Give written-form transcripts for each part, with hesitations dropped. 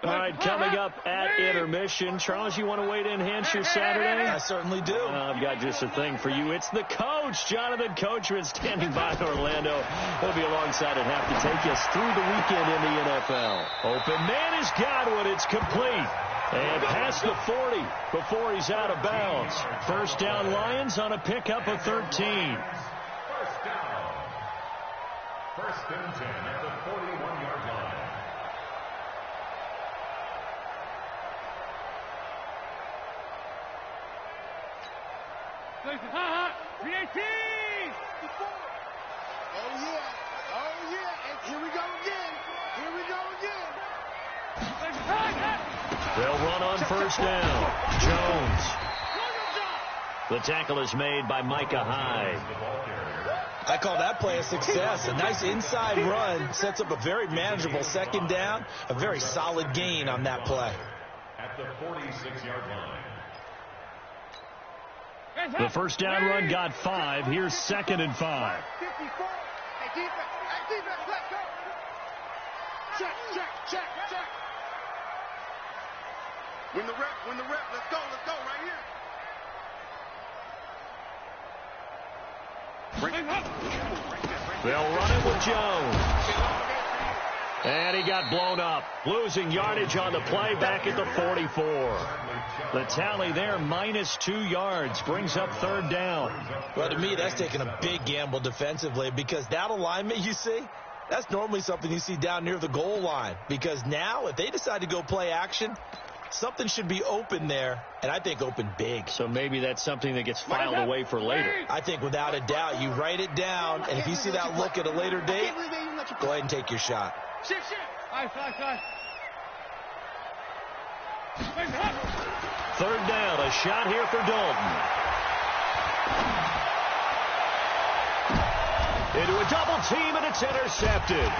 All right, coming up at intermission. Charles, you want to wait in Hampshire Saturday? I certainly do. I've got just a thing for you. It's the coach, Jonathan Coachman, standing by in Orlando. He'll be alongside at half to take us through the weekend in the NFL. Open man is Godwin. It's complete. And past the 40 before he's out of bounds. First down, Lions on a pickup of 13. First down. First and 10 at the 41-yard line. Oh, yeah. Oh, yeah. And here we go again. Here we go again. They'll run on first down. Jones. The tackle is made by Micah Hyde. I call that play a success. A nice inside run sets up a very manageable second down. A very solid gain on that play. At the 46-yard line. The first down run got 5. Here's 2nd and 5. 54. Hey, defense, let's go. Check. Win the rep. Let's go right here. They'll run it with Jones. And he got blown up. Losing yardage on the play back at the 44. The tally there, -2 yards, brings up 3rd down. Well, to me, that's taking a big gamble defensively because that alignment you see, that's normally something you see down near the goal line. Because now, if they decide to go play action, something should be open there, and I think open big. So maybe that's something that gets filed away for later. I think without a doubt, you write it down, and if you see that look at a later date, go ahead and take your shot. Shift. All right. 3rd down, a shot here for Dalton. Into a double team, and it's intercepted.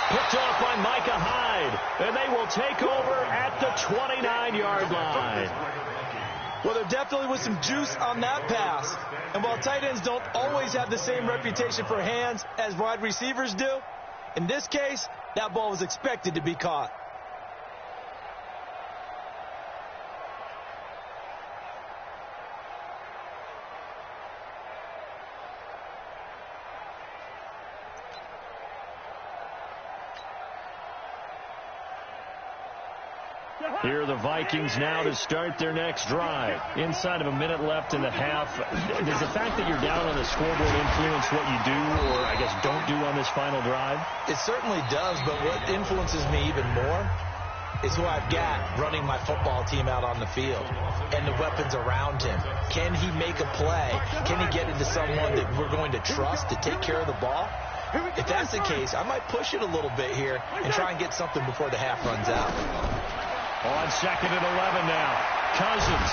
Picked off by Micah Hyde, and they will take over at the 29-yard line. Well, there definitely was some juice on that pass. And while tight ends don't always have the same reputation for hands as wide receivers do, in this case, that ball was expected to be caught. Here are the Vikings now to start their next drive. Inside of a minute left in the half. Does the fact that you're down on the scoreboard influence what you do or, I guess, don't do on this final drive? It certainly does, but what influences me even more is who I've got running my football team out on the field and the weapons around him. Can he make a play? Can he get into someone that we're going to trust to take care of the ball? If that's the case, I might push it a little bit here and try and get something before the half runs out. On 2nd and 11 now. Cousins.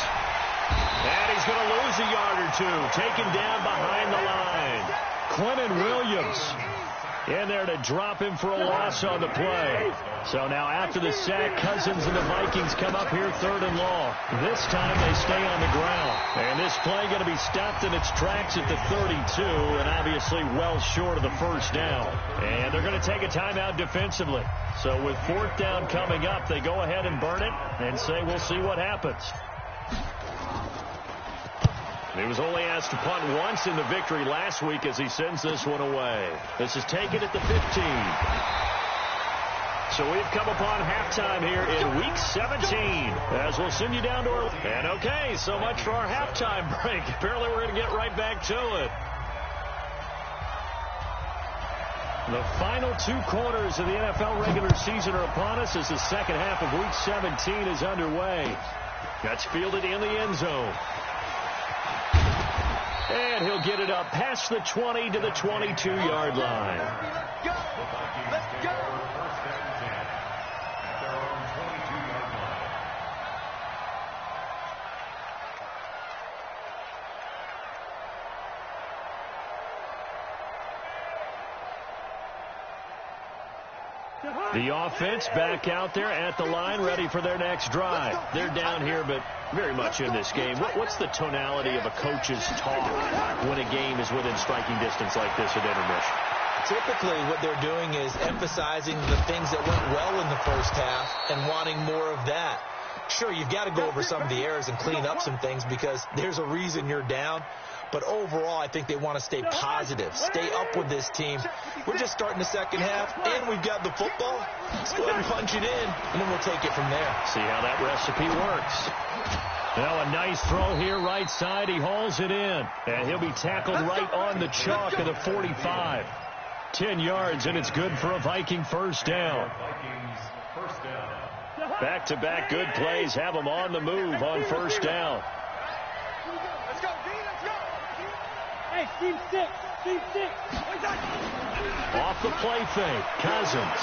And he's going to lose a yard or two. Taken down behind the line. Quentin Williams in there to drop him for a loss on the play. So now after the sack, Cousins and the Vikings come up here 3rd and long. This time they stay on the ground. And this play going to be stopped in its tracks at the 32, and obviously well short of the first down. And they're going to take a timeout defensively. So with 4th down coming up, they go ahead and burn it and say we'll see what happens. He was only asked to punt once in the victory last week as he sends this one away. This is taken at the 15. So we've come upon halftime here in Week 17 as we'll send you down to Orlando. And okay, so much for our halftime break. Apparently we're going to get right back to it. The final 2 quarters of the NFL regular season are upon us as the second half of Week 17 is underway. That's fielded in the end zone. And he'll get it up past the 20 to the 22-yard line. Let's go. The offense back out there at the line, ready for their next drive. They're down here, but very much in this game. What's the tonality of a coach's talk when a game is within striking distance like this at intermission? Typically, what they're doing is emphasizing the things that went well in the first half and wanting more of that. Sure, you've got to go over some of the errors and clean up some things because there's a reason you're down. But overall, I think they want to stay positive, stay up with this team. We're just starting the second half, and we've got the football. Let's go ahead and punch it in, and then we'll take it from there. See how that recipe works. Now a nice throw here, right side. He hauls it in, and he'll be tackled right on the chalk of the 45. 10 yards, and it's good for a Viking first down. Back-to-back good plays have them on the move on first down. Let's go, D, let's go. Hey, team six. Off the play fake, Cousins.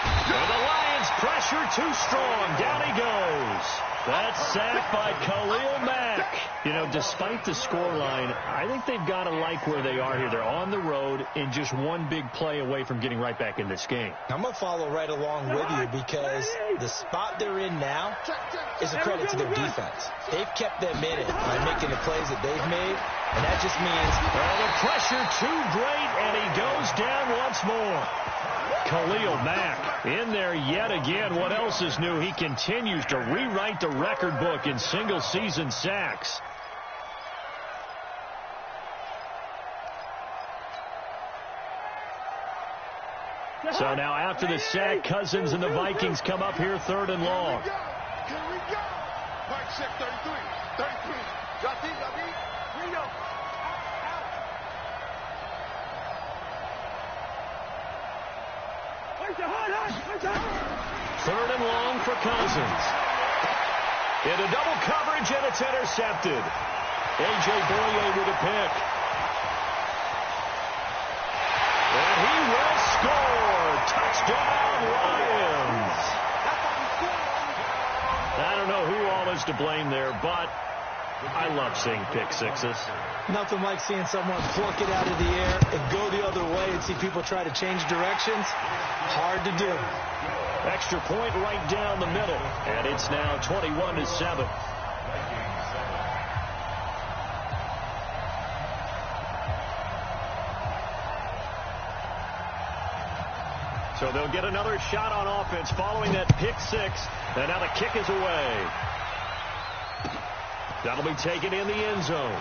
And the Lions pressure too strong. Down he goes. That's sacked by Khalil Mack. You know, despite the scoreline, I think they've got to like where they are here. They're on the road and just one big play away from getting right back in this game. I'm going to follow right along with you because the spot they're in now is a credit to their defense. They've kept them in it by making the plays that they've made, and that just means... Well, the pressure too great, and he goes down once more. Khalil Mack in there yet again. What else is new? He continues to rewrite the record book in single-season sacks. So now after the sack, Cousins and the Vikings come up here third and long. Here we go. Mark check 33. 33. Drop in. Here we go. Third and long for Cousins. Into double coverage, and it's intercepted. A.J. Boye with a pick. And he will score. Touchdown, Lions. I don't know who all is to blame there, but I love seeing pick sixes. Nothing like seeing someone pluck it out of the air and go the other way and see people try to change directions. Hard to do. Extra point right down the middle, and it's now 21-7. So they'll get another shot on offense following that pick six, and now the kick is away. That'll be taken in the end zone.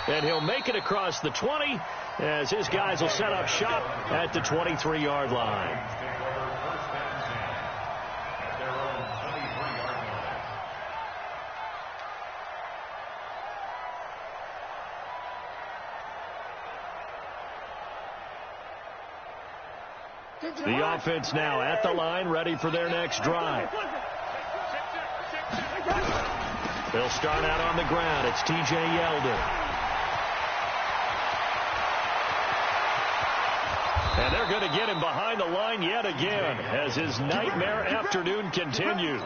And he'll make it across the 20 as his guys will set up shop at the 23-yard line. The offense now at the line, ready for their next drive. They'll start out on the ground. It's T.J. Yeldon. And they're going to get him behind the line yet again as his nightmare afternoon continues.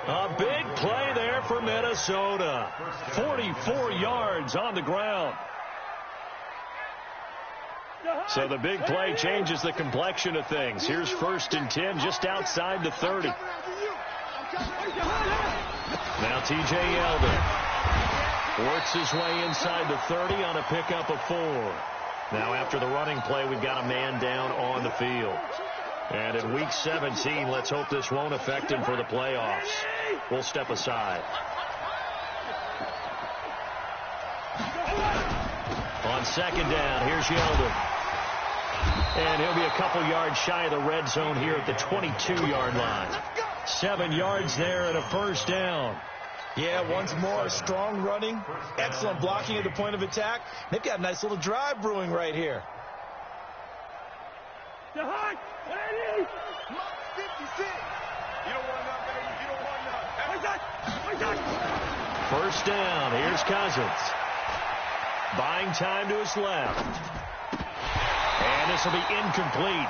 A big play there for Minnesota. 44 yards on the ground. So the big play changes the complexion of things. Here's 1st and 10 just outside the 30. Now T.J. Yeldon works his way inside the 30 on a pickup of 4. Now after the running play, we've got a man down on the field. And in week 17, let's hope this won't affect him for the playoffs. We'll step aside. On 2nd down, here's Yeldon. And he'll be a couple yards shy of the red zone here at the 22-yard line. 7 yards there and a 1st down. Yeah, once more, strong running, excellent blocking at the point of attack. They've got a nice little drive brewing right here. You don't want that, baby. You don't want that. 1st down. Here's Cousins. Buying time to his left. And this will be incomplete.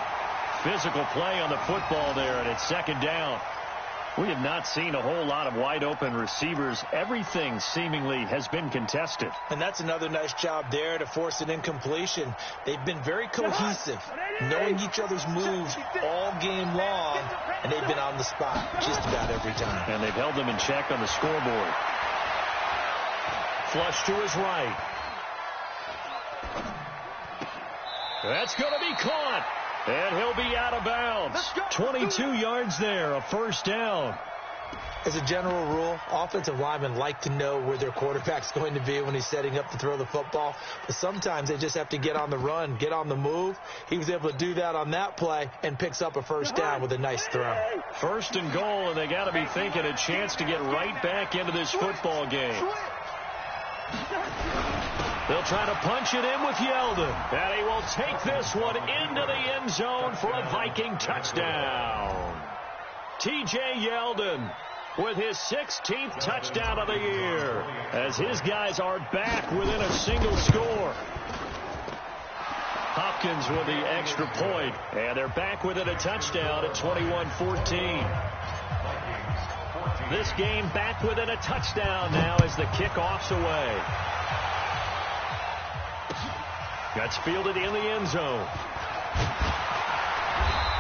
Physical play on the football there, and it's 2nd down. We have not seen a whole lot of wide-open receivers. Everything seemingly has been contested. And that's another nice job there to force an incompletion. They've been very cohesive, knowing each other's moves all game long, and they've been on the spot just about every time. And they've held them in check on the scoreboard. Flush to his right. That's going to be caught. And he'll be out of bounds. 22 yards there, a first down. As a general rule, offensive linemen like to know where their quarterback's going to be when he's setting up to throw the football. But sometimes they just have to get on the run, get on the move. He was able to do that on that play and picks up a first down with a nice throw. First and goal, and they got to be thinking a chance to get right back into this football game. They'll try to punch it in with Yeldon. And he will take this one into the end zone for a Viking touchdown. T.J. Yeldon with his 16th touchdown of the year as his guys are back within a single score. Hopkins with the extra point, and they're back within a touchdown at 21-14. This game back within a touchdown now as the kickoff's away. That's fielded in the end zone.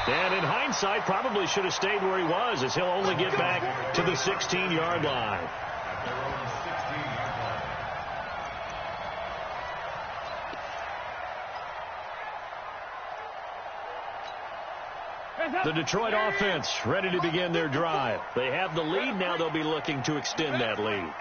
And in hindsight, probably should have stayed where he was, as he'll only get back to the 16-yard line. The Detroit offense ready to begin their drive. They have the lead. Now they'll be looking to extend that lead.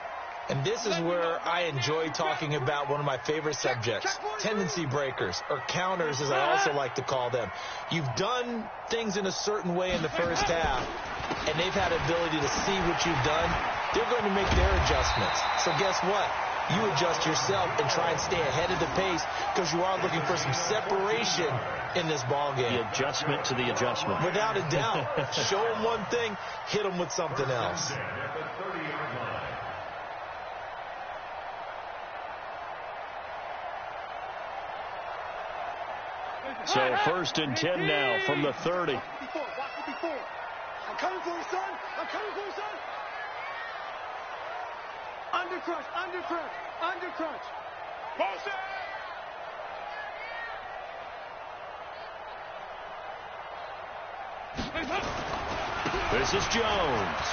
And this is where I enjoy talking about one of my favorite subjects, tendency breakers, or counters as I also like to call them. You've done things in a certain way in the first half, and they've had ability to see what you've done. They're going to make their adjustments. So guess what? You adjust yourself and try and stay ahead of the pace because you are looking for some separation in this ball game. The adjustment to the adjustment. Without a doubt. Show them one thing, hit them with something else. So first and 10 now from the 30. I'm coming for you, son. I'm coming for you, son. Under crunch, under crunch, under crunch. Motion! This is Jones.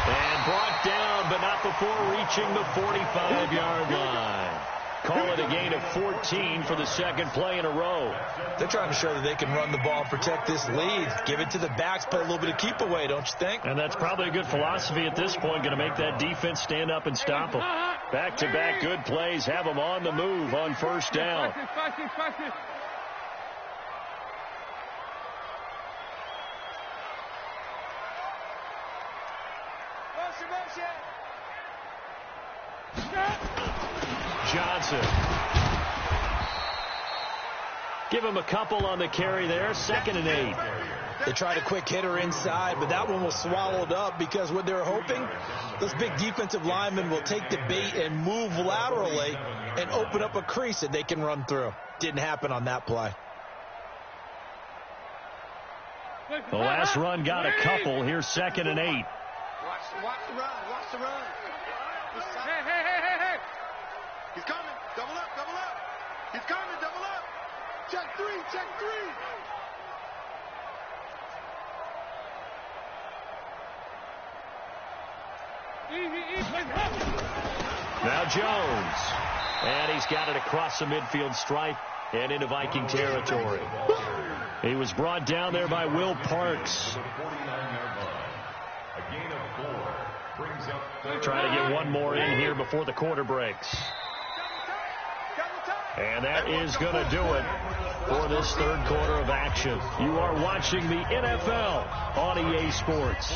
And brought down, but not before reaching the 45-yard line. Call it a gain of 14 for the second play in a row. They're trying to show that they can run the ball, protect this lead. Give it to the backs, play a little bit of keep away, don't you think? And that's probably a good philosophy at this point, going to make that defense stand up and stop them. Back-to-back good plays, have them on the move on first down. Johnson. Give him a couple on the carry there. 2nd and 8. They tried a quick hitter inside, but that one was swallowed up because what they're hoping, those big defensive linemen will take the bait and move laterally and open up a crease that they can run through. Didn't happen on that play. The last run got a couple. Here's 2nd and 8. Watch the run. Watch the run. Hey. He's coming. Double up. He's coming. Double up. Check three. Now Jones. And he's got it across the midfield stripe and into Viking territory. He was brought down there by Will Parks. Trying to get one more in here before the quarter breaks. And that is going to do it for this third quarter of action. You are watching the NFL on EA Sports.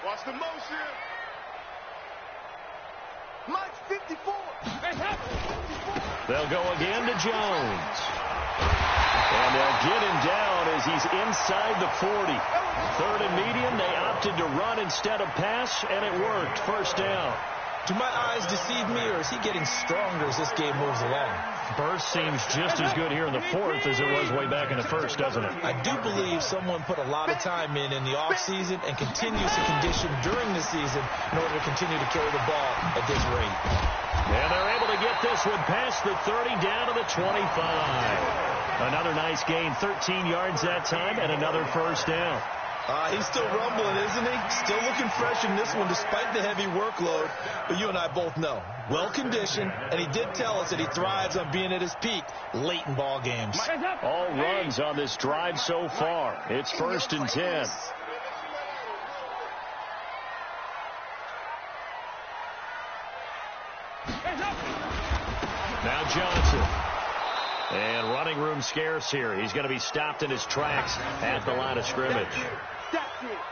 Watch the motion. Mike 54. They'll go again to Jones. And they'll get him down as he's inside the 40. 3rd and medium, they opted to run instead of pass, and it worked. First down. Do my eyes deceive me, or is he getting stronger as this game moves along? burst seems just as good here in the fourth as it was way back in the first, doesn't it? I do believe someone put a lot of time in the offseason and continues to condition during the season in order to continue to carry the ball at this rate. And they're able to get this one past the 30 down to the 25. Another nice gain, 13 yards that time, and another first down. He's still rumbling, isn't he? Still looking fresh in this one despite the heavy workload. But you and I both know, well-conditioned, and he did tell us that he thrives on being at his peak late in ball games. All runs on this drive so far. It's 1st and 10. Now Johnson. And running room scarce here. He's going to be stopped in his tracks at the line of scrimmage.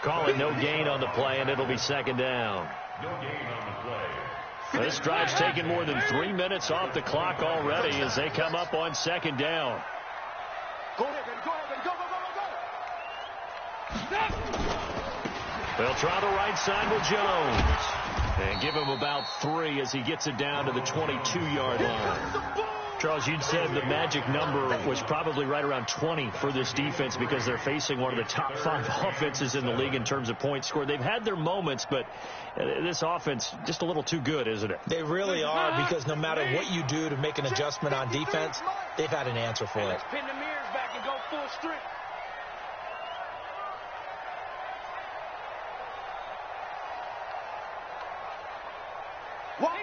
Call it no gain on the play, and it'll be 2nd down. No gain on the play. This drive's taken more than 3 minutes off the clock already as they come up on 2nd down. Go ahead, baby. Go ahead, baby. Go, go, go, go, go. They'll try the right side with Jones. And give him about 3 as he gets it down to the 22-yard line. Charles, you'd said the magic number was probably right around 20 for this defense because they're facing one of the top 5 offenses in the league in terms of points scored. They've had their moments, but this offense just a little too good, isn't it? They really are, because no matter what you do to make an adjustment on defense, they've had an answer for it. Pin the mirrors back and go full strength.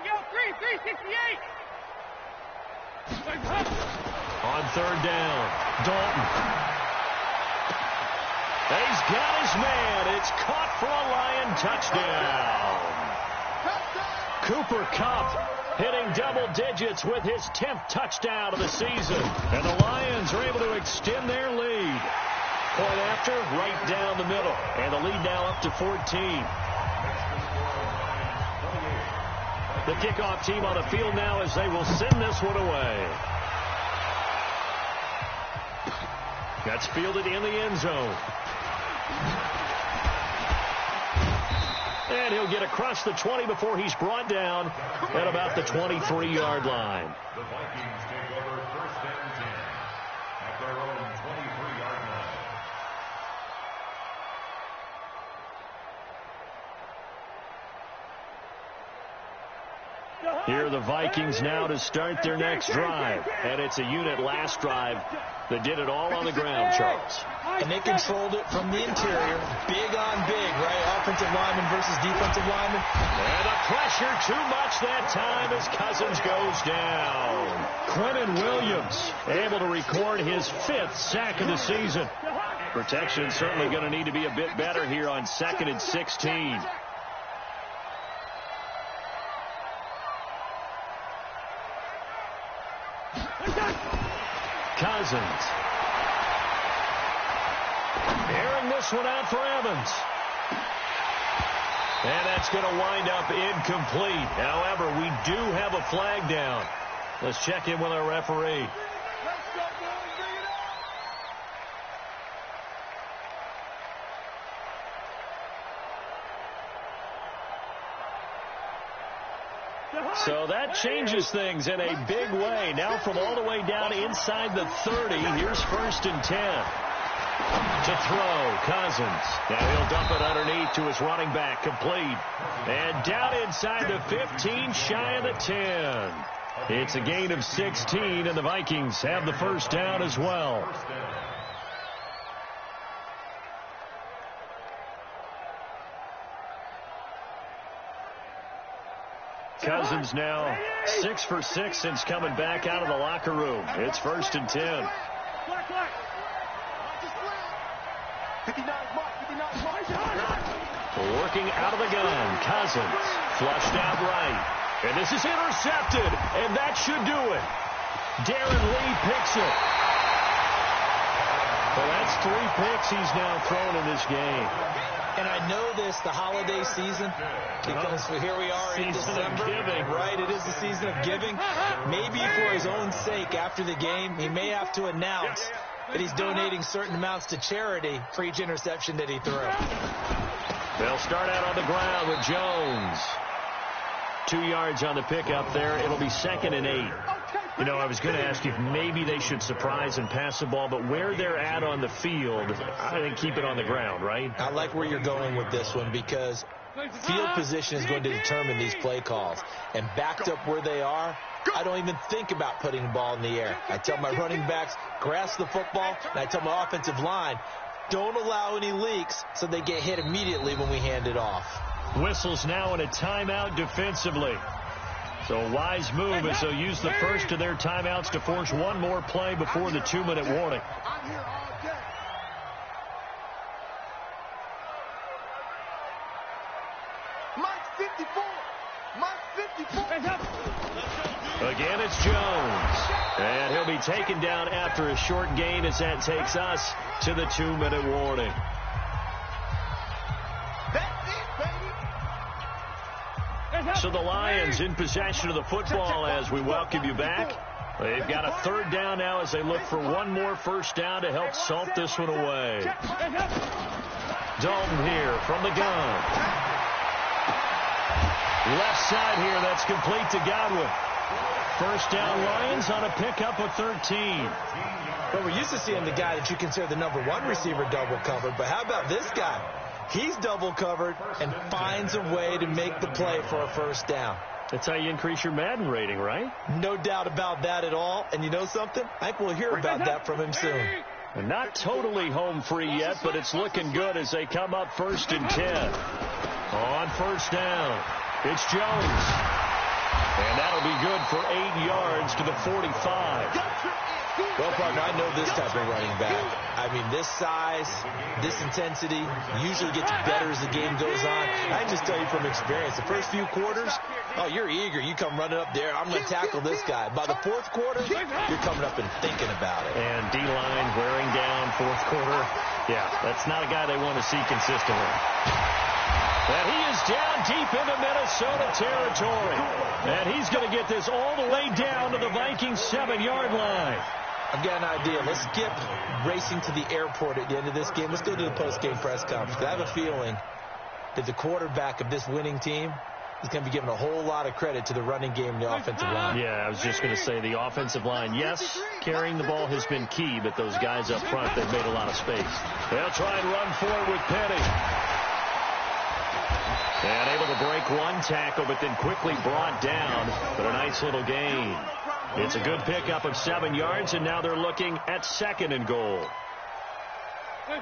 Go 368. On 3rd down, Dalton. He's got his man. It's caught for a Lion touchdown. Cooper Kupp hitting double digits with his 10th touchdown of the season. And the Lions are able to extend their lead. Point after, right down the middle. And the lead now up to 14. The kickoff team on the field now as they will send this one away. That's fielded in the end zone. And he'll get across the 20 before he's brought down at about the 23-yard line. The Vikings take over 1st and 10 at their own 23-yard line. Here are the Vikings now to start their next drive. And it's a unit last drive that did it all on the ground, Charles. And they controlled it from the interior. Big on big, right? Offensive lineman versus defensive lineman. And the pressure too much that time as Cousins goes down. Quentin Williams able to record his 5th sack of the season. Protection certainly going to need to be a bit better here on 2nd and 16. Cousins. Airing this one out for Evans. And that's going to wind up incomplete. However, we do have a flag down. Let's check in with our referee. So that changes things in a big way. Now from all the way down inside the 30, here's 1st and 10. To throw, Cousins. Now he'll dump it underneath to his running back, complete. And down inside the 15, shy of the 10. It's a gain of 16, and the Vikings have the 1st down as well. Cousins now 6 for 6 since coming back out of the locker room. It's 1st and 10. Working out of the gun, Cousins flushed out right. And this is intercepted, and that should do it. Darren Lee picks it. Well, that's 3 picks he's now thrown in this game. And I know this, the holiday season, because here we are in December. Right, it is the season of giving. Maybe for his own sake, after the game, he may have to announce that he's donating certain amounts to charity for each interception that he threw. They'll start out on the ground with Jones. 2 yards on the pickup there. It'll be 2nd and 8. You know, I was going to ask you if maybe they should surprise and pass the ball, but where they're at on the field, I think keep it on the ground, right? I like where you're going with this one because field position is going to determine these play calls. And backed up where they are, I don't even think about putting the ball in the air. I tell my running backs, grasp the football, and I tell my offensive line, don't allow any leaks so they get hit immediately when we hand it off. Whistles now in a timeout defensively. So a wise move as they'll use the first of their timeouts to force one more play before the 2-minute warning. I'm here all day. Mike 54. Mike 54. Again, it's Jones. And he'll be taken down after a short gain as that takes us to the 2-minute warning. So the Lions in possession of the football as we welcome you back. They've got a third down now as they look for one more first down to help salt this one away. Dalton here from the gun. Left side here, that's complete to Godwin. First down Lions on a pickup of 13. Well, we're used to seeing the guy that you consider the number one receiver double covered, but how about this guy? He's double covered and finds a way to make the play for a first down. That's how you increase your Madden rating, right? No doubt about that at all. And you know something? I think we'll hear about that from him soon. And not totally home free yet, but it's looking good as they come up 1st and 10. On first down, it's Jones. And that'll be good for 8 yards to the 45. Well, partner, I know this type of running back. I mean, this size, this intensity usually gets better as the game goes on. I can just tell you from experience, the first few quarters, oh, you're eager. You come running up there. I'm going to tackle this guy. By the fourth quarter, you're coming up and thinking about it. And D-line wearing down fourth quarter. Yeah, that's not a guy they want to see consistently. And he is down deep into Minnesota territory. And he's going to get this all the way down to the Vikings 7-yard line. I've got an idea. Let's skip racing to the airport at the end of this game. Let's go to the post-game press conference. I have a feeling that the quarterback of this winning team is going to be giving a whole lot of credit to the running game and the offensive line. Yeah, I was just going to say the offensive line. Yes, carrying the ball has been key, but those guys up front, they've made a lot of space. They'll try and run forward with Penny. And able to break one tackle, but then quickly brought down. But a nice little gain. It's a good pickup of 7 yards, and now they're looking at 2nd and goal.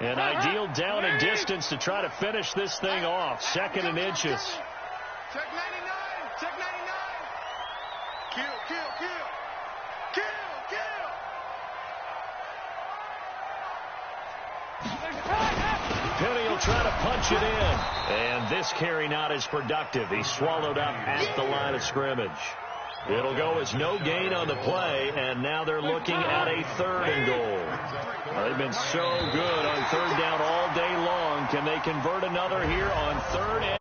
An ideal down and distance to try to finish this thing off. 2nd and inches. Check 99. Check 99. Kill, kill, kill. Kill, kill. Penny will try to punch it in. And this carry not as productive. He's swallowed up at the line of scrimmage. It'll go as no gain on the play, and now they're looking at a 3rd and goal. They've been so good on 3rd down all day long. Can they convert another here on 3rd and